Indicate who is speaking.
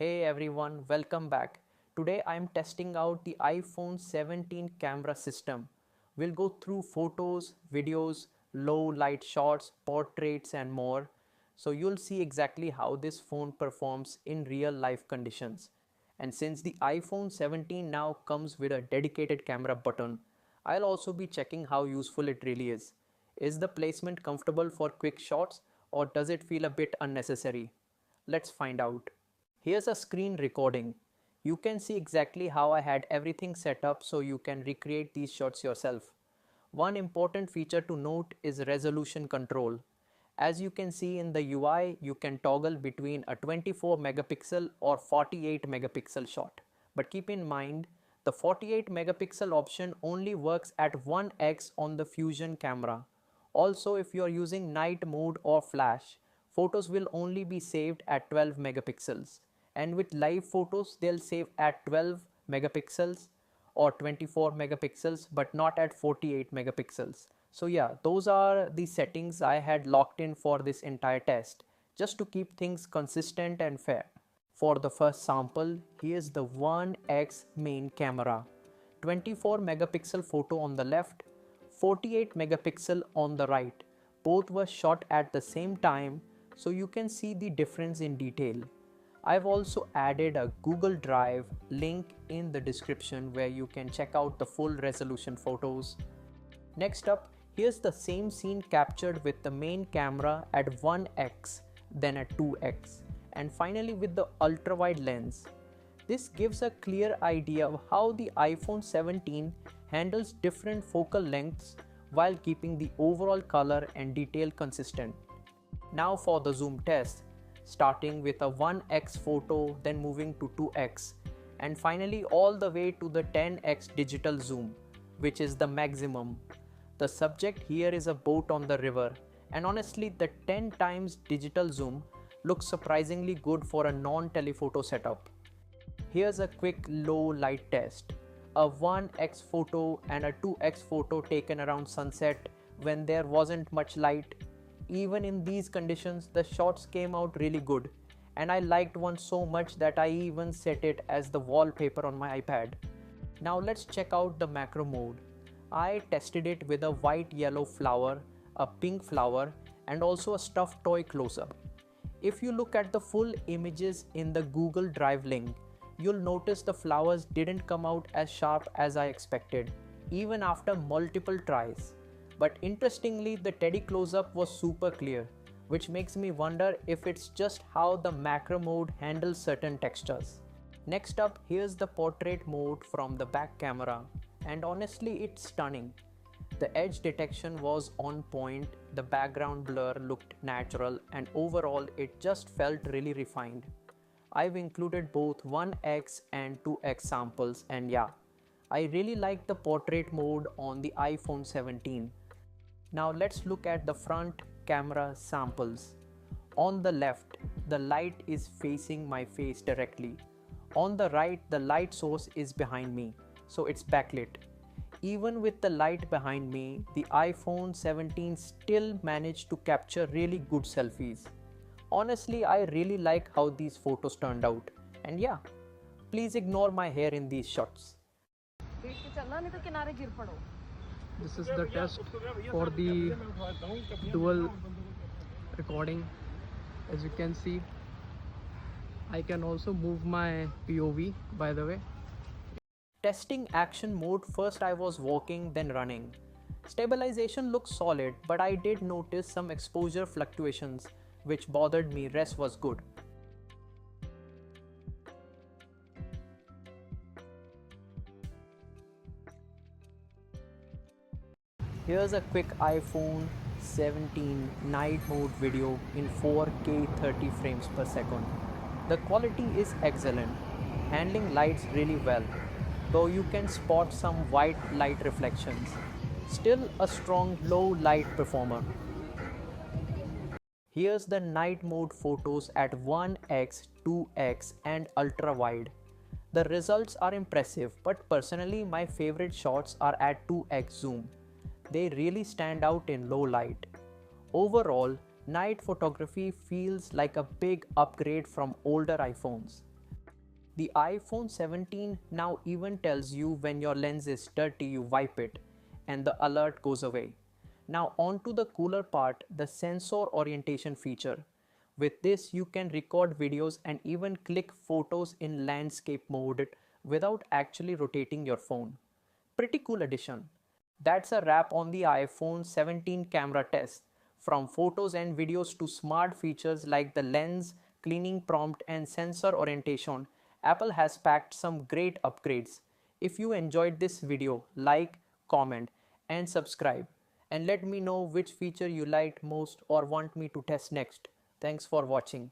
Speaker 1: Hey everyone, welcome back. Today I am testing out the iPhone 17 camera system. We'll go through photos, videos, low light shots, portraits and more. So you'll see exactly how this phone performs in real life conditions. And since the iPhone 17 now comes with a dedicated camera button, I'll also be checking how useful it really is. Is the placement comfortable for quick shots or does it feel a bit unnecessary? Let's find out. Here's a screen recording. You can see exactly how I had everything set up so you can recreate these shots yourself. One important feature to note is resolution control. As you can see in the UI, you can toggle between a 24 megapixel or 48 megapixel shot. But keep in mind, the 48 megapixel option only works at 1x on the Fusion camera. Also, if you are using night mode or flash, photos will only be saved at 12 megapixels. And with live photos, they'll save at 12 megapixels or 24 megapixels, but not at 48 megapixels. So yeah, those are the settings I had locked in for this entire test, just to keep things consistent and fair. For the first sample, here's the 1x main camera. 24 megapixel photo on the left, 48 megapixel on the right. Both were shot at the same time, so you can see the difference in detail. I've also added a Google Drive link in the description where you can check out the full resolution photos. Next up, here's the same scene captured with the main camera at 1x, then at 2x, and finally with the ultra-wide lens. This gives a clear idea of how the iPhone 17 handles different focal lengths while keeping the overall color and detail consistent. Now for the zoom test, starting with a 1x photo, then moving to 2x, and finally all the way to the 10x digital zoom, which is the maximum. The subject here is a boat on the river, and honestly the 10 times digital zoom looks surprisingly good for a non-telephoto setup. Here's a quick low light test. A 1x photo and a 2x photo taken around sunset when there wasn't much light. Even in these conditions, the shots came out really good, and I liked one so much that I even set it as the wallpaper on my iPad. Now let's check out the macro mode. I tested it with a white yellow flower, a pink flower, and also a stuffed toy close-up. If you look at the full images in the Google Drive link, you'll notice the flowers didn't come out as sharp as I expected, even after multiple tries. But interestingly, the Teddy close-up was super clear, which makes me wonder if it's just how the macro mode handles certain textures. Next up, here's the portrait mode from the back camera, and honestly it's stunning. The edge detection was on point, the background blur looked natural, and overall it just felt really refined. I've included both 1x and 2x samples, and yeah, I really like the portrait mode on the iPhone 17. Now let's look at the front camera samples. On the left, the light is facing my face directly. On the right, the light source is behind me, so it's backlit. Even with the light behind me, the iPhone 17 still managed to capture really good selfies. Honestly, I really like how these photos turned out. And yeah, please ignore my hair in these shots.
Speaker 2: This is the test for the dual recording. As you can see, I can also move my POV, by the way.
Speaker 1: Testing action mode, first I was walking then running. Stabilization looks solid, but I did notice some exposure fluctuations which bothered me. Rest was good. Here's a quick iPhone 17 night mode video in 4K 30 frames per second. The quality is excellent, handling lights really well, though you can spot some white light reflections. Still a strong low light performer. Here's the night mode photos at 1x, 2x and ultra wide. The results are impressive, but personally my favorite shots are at 2x zoom. They really stand out in low light. Overall, night photography feels like a big upgrade from older iPhones. The iPhone 17 now even tells you when your lens is dirty, you wipe it, and the alert goes away. Now on to the cooler part, the sensor orientation feature. With this, you can record videos and even click photos in landscape mode without actually rotating your phone. Pretty cool addition. That's a wrap on the iPhone 17 camera test. From photos and videos to smart features like the lens, cleaning prompt, and sensor orientation, Apple has packed some great upgrades. If you enjoyed this video, like, comment, and subscribe. And let me know which feature you liked most or want me to test next. Thanks for watching.